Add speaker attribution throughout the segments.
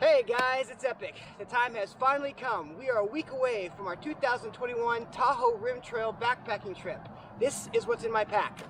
Speaker 1: Hey guys, it's epic. The time has finally come. We are a week away from our 2021 Tahoe Rim Trail backpacking trip. This is what's in my pack.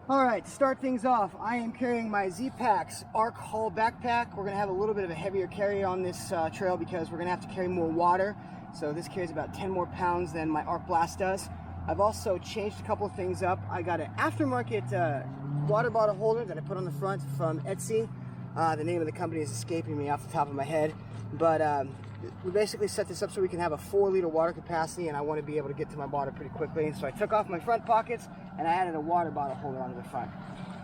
Speaker 1: Alright, to start things off, I am carrying my Z-Packs Arc Haul backpack. We're going to have a little bit of a heavier carry on this trail because we're going to have to carry more water. So this carries about 10 more pounds than my Arc Blast does. I've also changed a couple of things up. I got an aftermarket water bottle holder that I put on the front from Etsy. The name of the company is escaping me off the top of my head. But we basically set this up so we can have a 4-liter water capacity, and I want to be able to get to my water pretty quickly. So I took off my front pockets and I added a water bottle holder onto the front.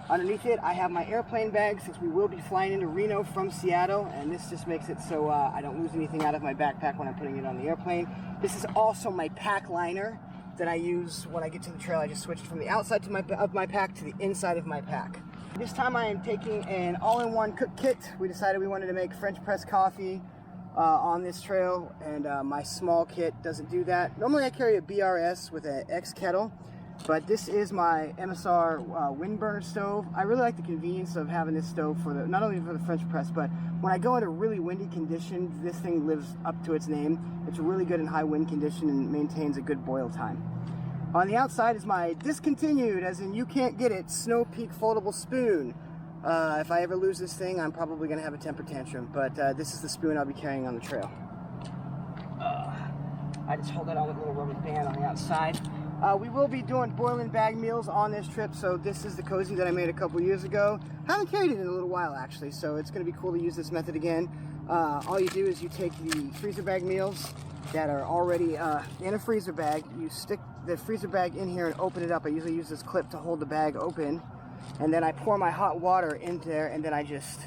Speaker 1: Underneath it, I have my airplane bag since we will be flying into Reno from Seattle, and this just makes it so I don't lose anything out of my backpack when I'm putting it on the airplane. This is also my pack liner that I use when I get to the trail. I just switched from the outside of my pack to the inside of my pack. This time I am taking an all-in-one cook kit. We decided we wanted to make French press coffee on this trail, and my small kit doesn't do that. Normally I carry a BRS with an X kettle, but this is my MSR wind burner stove. I really like the convenience of having this stove for not only for the French press, but when I go into really windy conditions, this thing lives up to its name. It's really good in high wind condition and maintains a good boil time. On the outside is my discontinued, as in you can't get it, Snow Peak foldable spoon. If I ever lose this thing, I'm probably going to have a temper tantrum, but this is the spoon I'll be carrying on the trail. I just hold it on with a little rubber band on the outside. We will be doing boil-in bag meals on this trip, so this is the cozy that I made a couple years ago. Haven't carried it in a little while actually, so it's going to be cool to use this method again. All you do is you take the freezer bag meals that are already in a freezer bag. You stick the freezer bag in here and open it up. I usually use this clip to hold the bag open, and then I pour my hot water into there, and then I just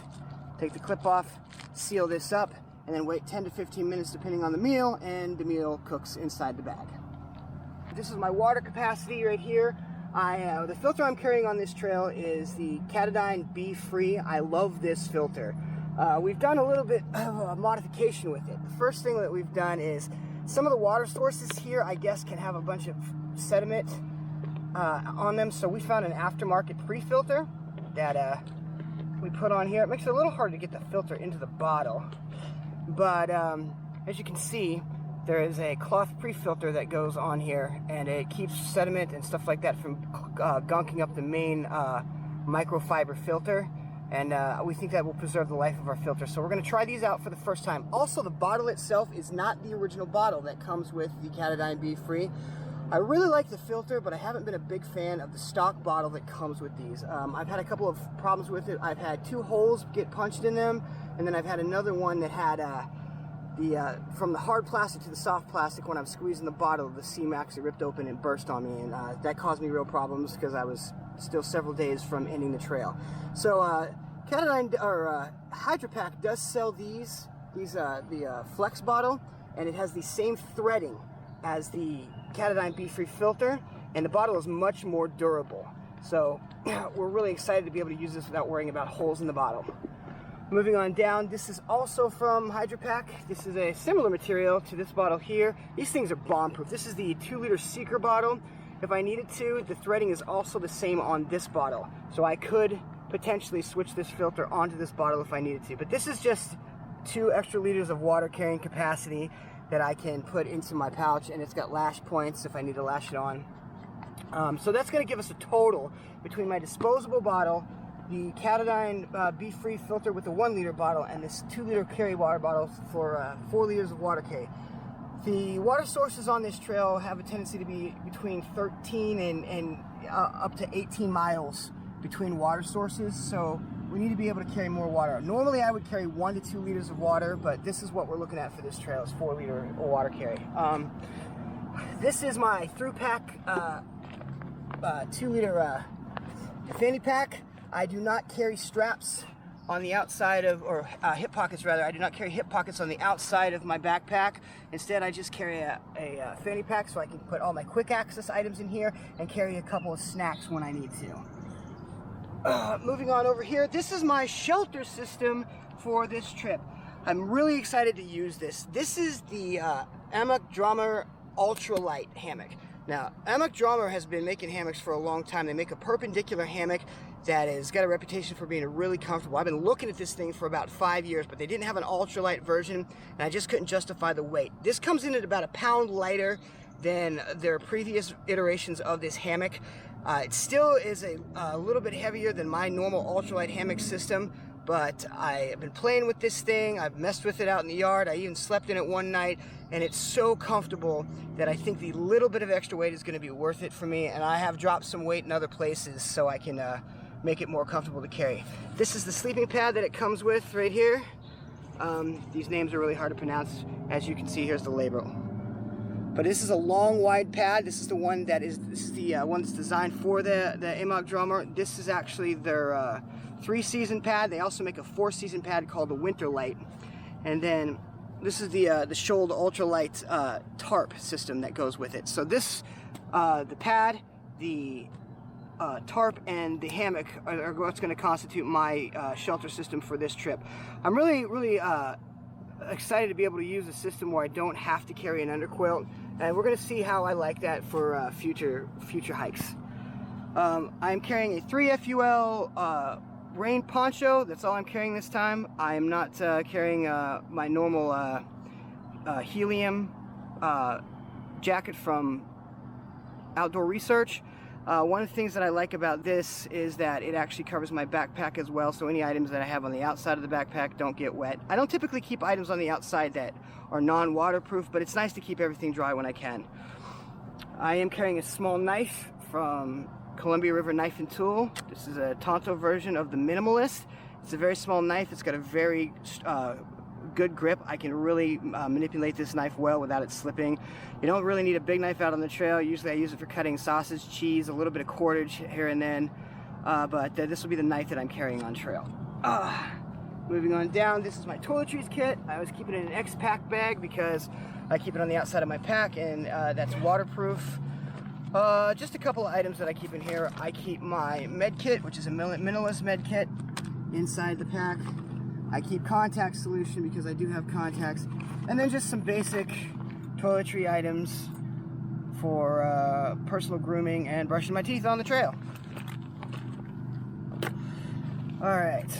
Speaker 1: take the clip off, seal this up, and then wait 10 to 15 minutes depending on the meal, and the meal cooks inside the bag. This is my water capacity right here. The filter I'm carrying on this trail is the Katadyn Be Free. I love this filter. We've done a little bit of a modification with it. The first thing that we've done is some of the water sources here, I guess, can have a bunch of sediment on them. So we found an aftermarket pre-filter that we put on here. It makes it a little hard to get the filter into the bottle. But as you can see, there is a cloth pre-filter that goes on here, and it keeps sediment and stuff like that from gunking up the main microfiber filter, and we think that will preserve the life of our filter. So we're going to try these out for the first time. Also, the bottle itself is not the original bottle that comes with the Katadyn Be Free. I really like the filter, but I haven't been a big fan of the stock bottle that comes with these. I've had a couple of problems with it. I've had 2 holes get punched in them, and then I've had another one that had from the hard plastic to the soft plastic, when I'm squeezing the bottle, the seam actually ripped open and burst on me, and that caused me real problems because I was still several days from ending the trail. So Katadyn or Hydro Pack does sell the Flex bottle, and it has the same threading as the Katadyn Be Free filter, and the bottle is much more durable. So we're really excited to be able to use this without worrying about holes in the bottle. Moving on down, this is also from Hydro Pack. This is a similar material to this bottle here. These things are bomb-proof. This is the 2-liter Seeker bottle. If I needed to, the threading is also the same on this bottle. So I could potentially switch this filter onto this bottle if I needed to. But this is just 2 extra liters of water carrying capacity that I can put into my pouch, and it's got lash points if I need to lash it on. So that's going to give us a total between my disposable bottle, the Katadyn Be Free filter with the 1-liter bottle, and this 2-liter carry water bottle for 4 liters of water carry. The water sources on this trail have a tendency to be between 13 and up to 18 miles between water sources, so we need to be able to carry more water. Normally I would carry 1 to 2 liters of water, but this is what we're looking at for this trail, is 4-liter water carry. This is my through pack 2-liter fanny pack. I do not carry straps on the outside of, or hip pockets rather. I do not carry hip pockets on the outside of my backpack. Instead, I just carry a fanny pack so I can put all my quick access items in here and carry a couple of snacks when I need to. Moving on over here, this is my shelter system for this trip. I'm really excited to use this. This is the Hammock Drummer Ultralight hammock. Now, Hammock Drummer has been making hammocks for a long time. They make a perpendicular hammock that has got a reputation for being really comfortable. I've been looking at this thing for about 5 years, but they didn't have an ultralight version, and I just couldn't justify the weight. This comes in at about a pound lighter than their previous iterations of this hammock. It still is a little bit heavier than my normal ultralight hammock system, but I have been playing with this thing. I've messed with it out in the yard. I even slept in it one night, and it's so comfortable that I think the little bit of extra weight is going to be worth it for me, and I have dropped some weight in other places so I can make it more comfortable to carry. This is the sleeping pad that it comes with right here. These names are really hard to pronounce. As you can see, here's the label. But this is a long, wide pad. This is the one that one that's designed for the Hammock Drummer. This is actually their 3-season pad. They also make a 4-season pad called the Winter Light. And then this is the Scholl ultralight tarp system that goes with it. So this, the pad, the tarp, and the hammock are what's going to constitute my shelter system for this trip. I'm really excited to be able to use a system where I don't have to carry an underquilt, and we're going to see how I like that for future hikes. I'm carrying a 3FUL rain poncho. That's all I'm carrying this time. I am not carrying my normal helium jacket from Outdoor Research. One of the things that I like about this is that it actually covers my backpack as well, so any items that I have on the outside of the backpack don't get wet. I don't typically keep items on the outside that are non-waterproof, but it's nice to keep everything dry when I can. I am carrying a small knife from Columbia River Knife and Tool. This is a Tonto version of the Minimalist. It's a very small knife. It's got a very good grip. I can really manipulate this knife well without it slipping. You don't really need a big knife out on the trail. Usually I use it for cutting sausage, cheese, a little bit of cordage here and then, but this will be the knife that I'm carrying on trail. Moving on down, this is my toiletries kit. I always keep it in an X-Pack bag because I keep it on the outside of my pack, and that's waterproof. Just a couple of items that I keep in here. I keep my med kit, which is a minimalist med kit, inside the pack. I keep contact solution because I do have contacts, and then just some basic toiletry items for personal grooming and brushing my teeth on the trail. Alright,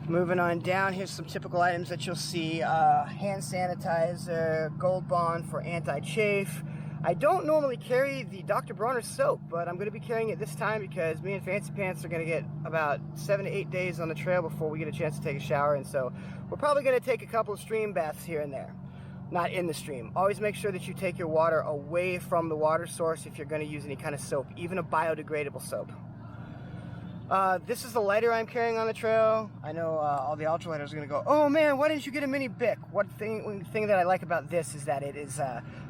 Speaker 1: moving on down, here's some typical items that you'll see. Hand sanitizer, Gold Bond for anti-chafe. I don't normally carry the Dr. Bronner soap, but I'm going to be carrying it this time because me and Fancy Pants are going to get about 7 to 8 days on the trail before we get a chance to take a shower, and so we're probably going to take a couple of stream baths here and there. Not in the stream. Always make sure that you take your water away from the water source if you're going to use any kind of soap, even a biodegradable soap. This is the lighter I'm carrying on the trail. I know all the ultralighters are going to go, oh man, why didn't you get a mini Bic? One thing that I like about this is that it is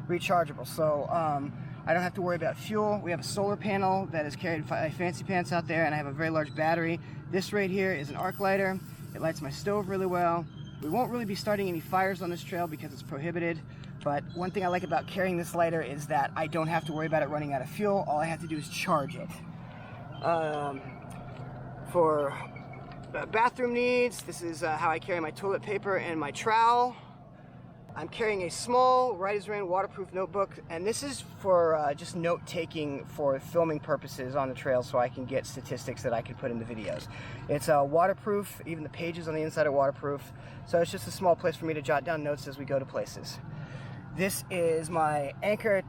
Speaker 1: rechargeable, so I don't have to worry about fuel. We have a solar panel that is carried by Fancy Pants out there, and I have a very large battery. This right here is an arc lighter. It lights my stove really well. We won't really be starting any fires on this trail because it's prohibited, but one thing I like about carrying this lighter is that I don't have to worry about it running out of fuel. All I have to do is charge it. For bathroom needs, this is how I carry my toilet paper and my trowel. I'm carrying a small Right As Rain waterproof notebook, and this is for just note-taking for filming purposes on the trail so I can get statistics that I can put into videos. It's waterproof, even the pages on the inside are waterproof, so it's just a small place for me to jot down notes as we go to places. This is my Anchor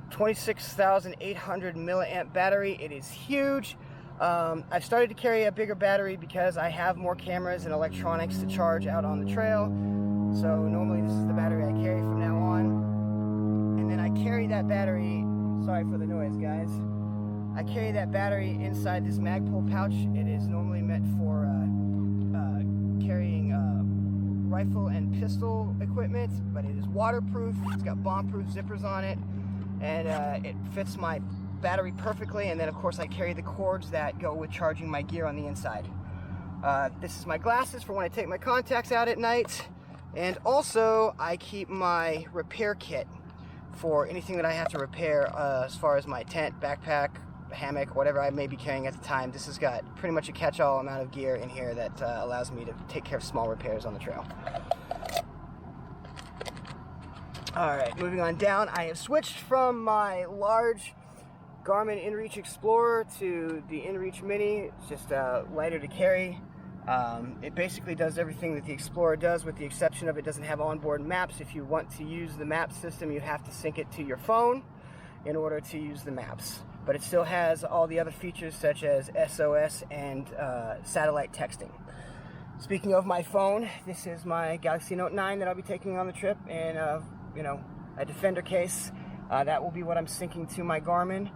Speaker 1: 26,800 milliamp battery. It is huge. I've started to carry a bigger battery because I have more cameras and electronics to charge out on the trail. So normally this is the battery I carry from now on. And then I carry that battery, sorry for the noise guys, I carry that battery inside this Magpul pouch. It is normally meant for carrying rifle and pistol equipment, but it is waterproof. It's got bomb-proof zippers on it, and it fits my battery perfectly. And then of course I carry the cords that go with charging my gear on the inside. This is my glasses for when I take my contacts out at night, and also I keep my repair kit for anything that I have to repair as far as my tent, backpack, hammock, whatever I may be carrying at the time. This has got pretty much a catch-all amount of gear in here that allows me to take care of small repairs on the trail. Alright, moving on down, I have switched from my large Garmin InReach Explorer to the InReach Mini. It's just lighter to carry. It basically does everything that the Explorer does, with the exception of it doesn't have onboard maps. If you want to use the map system, you have to sync it to your phone in order to use the maps. But it still has all the other features such as SOS and satellite texting. Speaking of my phone, this is my Galaxy Note 9 that I'll be taking on the trip, and a Defender case. That will be what I'm syncing to my Garmin.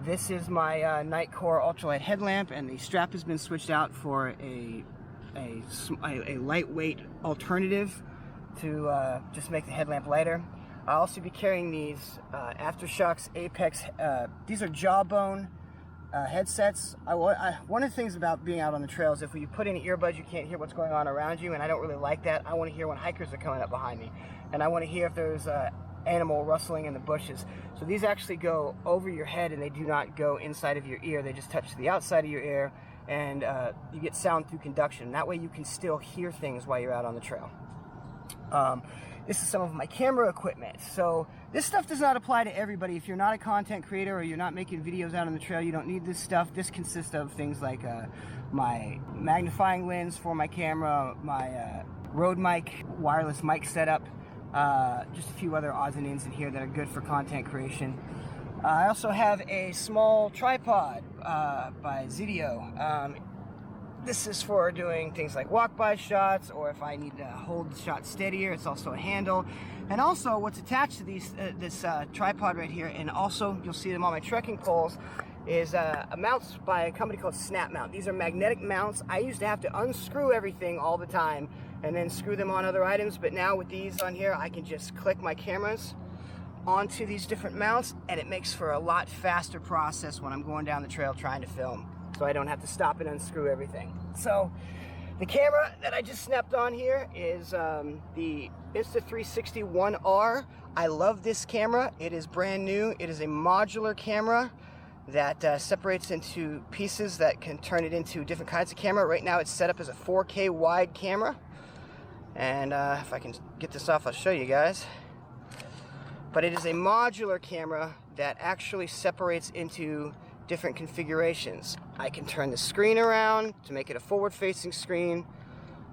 Speaker 1: This is my Nightcore ultralight headlamp, and the strap has been switched out for a lightweight alternative to just make the headlamp lighter. I'll also be carrying these Aftershokz Apex. These are Jawbone headsets. One of the things about being out on the trail is if you put in earbuds, you can't hear what's going on around you, and I don't really like that. I want to hear when hikers are coming up behind me, and I want to hear if there's animal rustling in the bushes. So these actually go over your head, and they do not go inside of your ear. They just touch the outside of your ear, and you get sound through conduction. That way you can still hear things while you're out on the trail. This is some of my camera equipment. So this stuff does not apply to everybody. If you're not a content creator or you're not making videos out on the trail, you don't need this stuff. This consists of things like my magnifying lens for my camera, my Rode mic, wireless mic setup, just a few other odds and ends in here that are good for content creation. I also have a small tripod by Zidio. This is for doing things like walk-by shots, or if I need to hold the shot steadier. It's also a handle. And also what's attached to this tripod right here, and also you'll see them on my trekking poles, is a mounts by a company called Snap Mount. These are magnetic mounts. I used to have to unscrew everything all the time and then screw them on other items, but now with these on here, I can just click my cameras onto these different mounts, and it makes for a lot faster process when I'm going down the trail trying to film, so I don't have to stop and unscrew everything. So the camera that I just snapped on here is the Insta360 1R. I love this camera. It is brand new. It is a modular camera that separates into pieces that can turn it into different kinds of camera. Right now it's set up as a 4K wide camera, and if I can get this off, I'll show you guys. But it is a modular camera that actually separates into different configurations. I can turn the screen around to make it a forward-facing screen,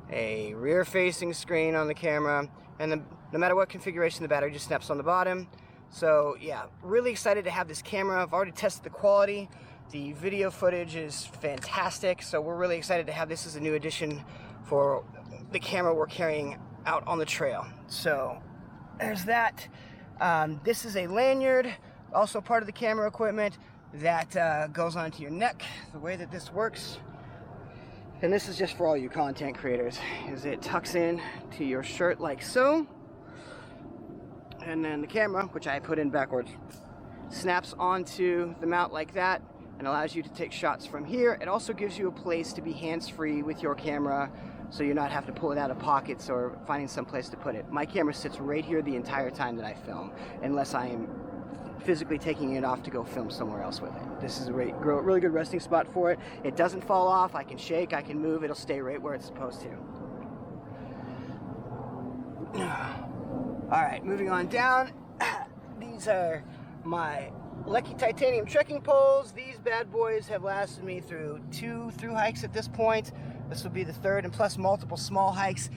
Speaker 1: a rear-facing screen on the camera, and no matter what configuration, the battery just snaps on the bottom. So yeah, really excited to have this camera. I've already tested the quality. The video footage is fantastic, so we're really excited to have this as a new addition for the camera we're carrying out on the trail. So there's that. This is a lanyard, also part of the camera equipment, that goes onto your neck. The way that this works, and this is just for all you content creators, is it tucks in to your shirt like so, and then the camera, which I put in backwards, snaps onto the mount like that and allows you to take shots from here. It also gives you a place to be hands-free with your camera, so you're not having to pull it out of pockets or finding some place to put it. My camera sits right here the entire time that I film, unless I am physically taking it off to go film somewhere else with it. This is a really good resting spot for it. It doesn't fall off. I can shake, I can move, it'll stay right where it's supposed to. Alright, moving on down. These are my Lucky Titanium trekking poles. These bad boys have lasted me through 2 through hikes at this point. This will be the 3rd, and plus multiple small hikes.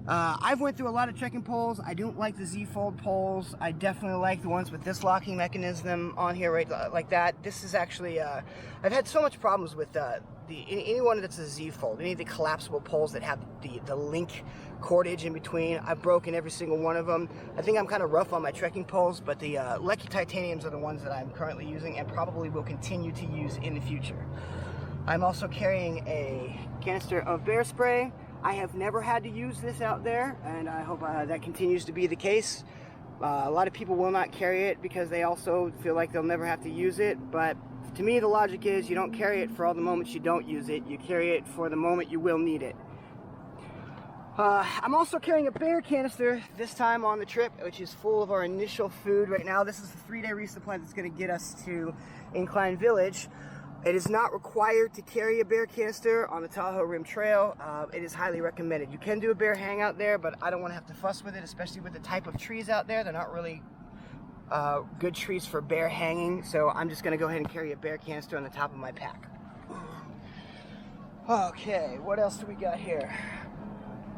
Speaker 1: I've went through a lot of trekking poles. I don't like the Z-fold poles. I definitely like the ones with this locking mechanism on here, right like that. This is actually, I've had so much problems with any one that's a Z-fold, any of the collapsible poles that have the link cordage in between. I've broken every single one of them. I think I'm kind of rough on my trekking poles, but the Lucky Titaniums are the ones that I'm currently using and probably will continue to use in the future. I'm also carrying a canister of bear spray. I have never had to use this out there, and I hope that continues to be the case. A lot of people will not carry it because they also feel like they'll never have to use it, but to me the logic is you don't carry it for all the moments you don't use it, you carry it for the moment you will need it. I'm also carrying a bear canister this time on the trip, which is full of our initial food right now. This is the 3-day resupply that's going to get us to Incline Village. It is not required to carry a bear canister on the Tahoe Rim Trail. It is highly recommended. You can do a bear hangout there, but I don't want to have to fuss with it, especially with the type of trees out there. They're not really good trees for bear hanging, so I'm just going to go ahead and carry a bear canister on the top of my pack. Okay, what else do we got here?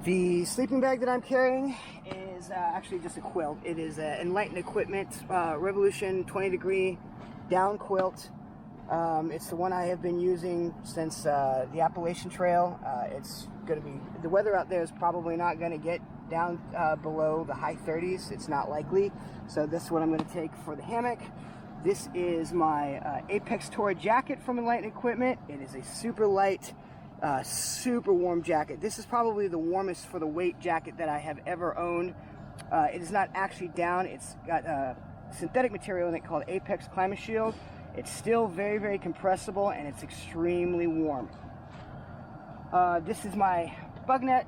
Speaker 1: The sleeping bag that I'm carrying is actually just a quilt. It is Enlightened Equipment Revolution 20-degree down quilt. It's the one I have been using since the Appalachian Trail. It's going to be, the weather out there is probably not going to get down below the high 30s. It's not likely. So this is what I'm going to take for the hammock. This is my Apex Tour jacket from Enlightened Equipment. It is a super light, super warm jacket. This is probably the warmest for the weight jacket that I have ever owned. It is not actually down. It's got synthetic material in it called Apex Climate Shield. It's still very, very compressible, and it's extremely warm. This is my bug net.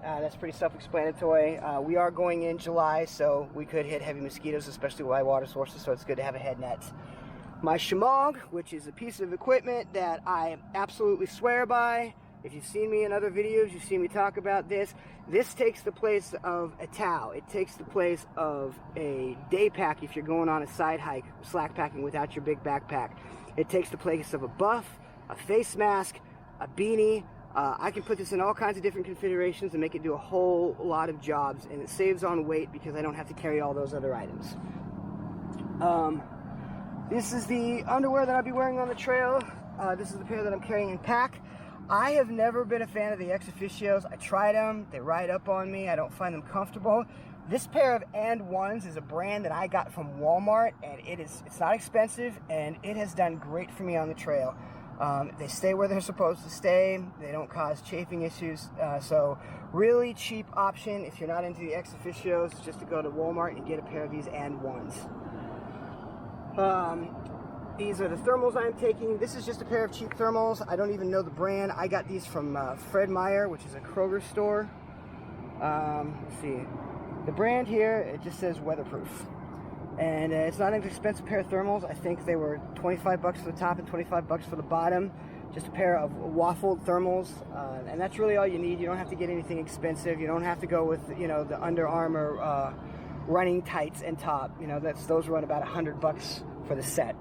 Speaker 1: That's pretty self-explanatory. We are going in July, so we could hit heavy mosquitoes, especially with high water sources, so it's good to have a head net. My shemagh, which is a piece of equipment that I absolutely swear by. If you've seen me in other videos, you've seen me talk about this. This takes the place of a towel. It takes the place of a day pack if you're going on a side hike, slack packing without your big backpack. It takes the place of a buff, a face mask, a beanie. I can put this in all kinds of different configurations and make it do a whole lot of jobs, and it saves on weight because I don't have to carry all those other items. This is the underwear that I'll be wearing on the trail. This is the pair that I'm carrying in pack. I have never been a fan of the Ex Officios. I tried them, they ride up on me, I don't find them comfortable. This pair of And1s is a brand that I got from Walmart, and it's not expensive, and it has done great for me on the trail. They stay where they're supposed to stay, they don't cause chafing issues, so really cheap option if you're not into the Ex Officios, just to go to Walmart and get a pair of these And1s. These are the thermals I'm taking. This is just a pair of cheap thermals. I don't even know the brand. I got these from Fred Meyer, which is a Kroger store. Let's see. The brand here, it just says weatherproof. And it's not an expensive pair of thermals. I think they were 25 bucks for the top and 25 bucks for the bottom. Just a pair of waffled thermals. And that's really all you need. You don't have to get anything expensive. You don't have to go with, you know, the Under Armour running tights and top. You know, those run about 100 bucks for the set.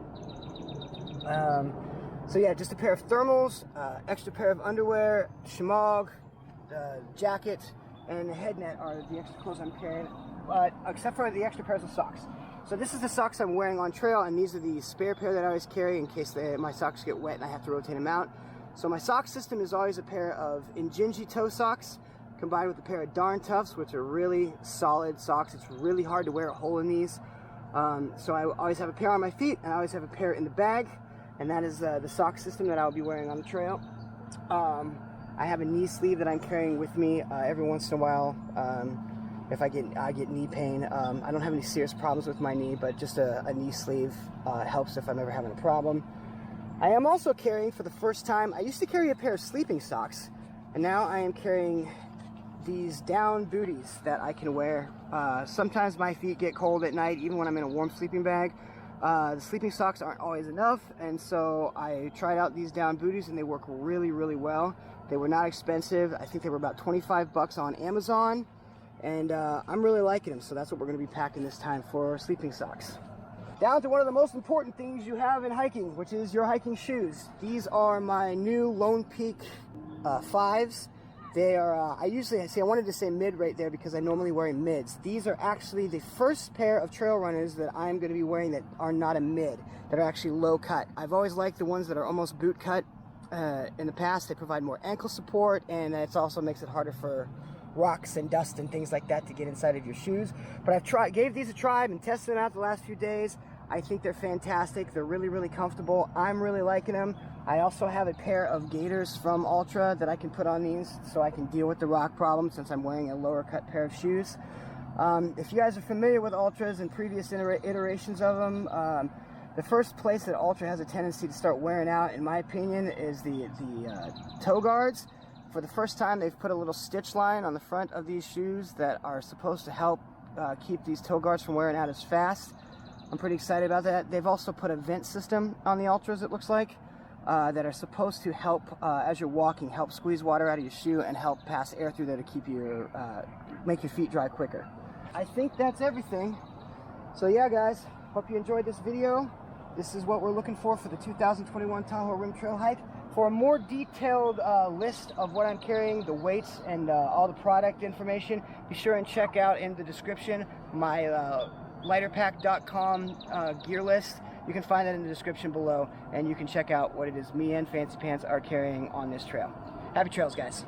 Speaker 1: So yeah, just a pair of thermals, extra pair of underwear, shemagh, jacket, and the head net are the extra clothes I'm carrying, except for the extra pairs of socks. So this is the socks I'm wearing on trail, and these are the spare pair that I always carry in case my socks get wet and I have to rotate them out. So my sock system is always a pair of Injinji toe socks combined with a pair of Darn Toughs, which are really solid socks. It's really hard to wear a hole in these. So I always have a pair on my feet, and I always have a pair in the bag. And that is the sock system that I'll be wearing on the trail. I have a knee sleeve that I'm carrying with me every once in a while. If I get knee pain, I don't have any serious problems with my knee, but just a knee sleeve helps if I'm ever having a problem. I am also carrying, for the first time, I used to carry a pair of sleeping socks, and now I am carrying these down booties that I can wear. Sometimes my feet get cold at night, even when I'm in a warm sleeping bag. The sleeping socks aren't always enough, and so I tried out these down booties, and they work really, really well. They were not expensive. I think they were about 25 bucks on Amazon, and I'm really liking them, so that's what we're going to be packing this time for sleeping socks. Down to one of the most important things you have in hiking, which is your hiking shoes. These are my new Lone Peak 5s. They are, I wanted to say mid right there because I normally wear mids. These are actually the first pair of trail runners that I'm going to be wearing that are not a mid, that are actually low cut. I've always liked the ones that are almost boot cut. In the past, they provide more ankle support, and it also makes it harder for rocks and dust and things like that to get inside of your shoes. But gave these a try, and tested them out the last few days. I think they're fantastic. They're really, really comfortable. I'm really liking them. I also have a pair of gaiters from Altra that I can put on these so I can deal with the rock problem since I'm wearing a lower cut pair of shoes. If you guys are familiar with Altras and previous iterations of them, the first place that Altra has a tendency to start wearing out, in my opinion, is the toe guards. For the first time, they've put a little stitch line on the front of these shoes that are supposed to help keep these toe guards from wearing out as fast. I'm pretty excited about that. They've also put a vent system on the Altras, it looks like. that are supposed to help, as you're walking, help squeeze water out of your shoe and help pass air through there to keep your, make your feet dry quicker. I think that's everything. So yeah, guys, hope you enjoyed this video. This is what we're looking for the 2021 Tahoe Rim Trail hike. For a more detailed list of what I'm carrying, the weights, and all the product information, be sure and check out in the description my lighterpack.com gear list. You can find that in the description below, and you can check out what it is me and Fancy Pants are carrying on this trail. Happy trails, guys.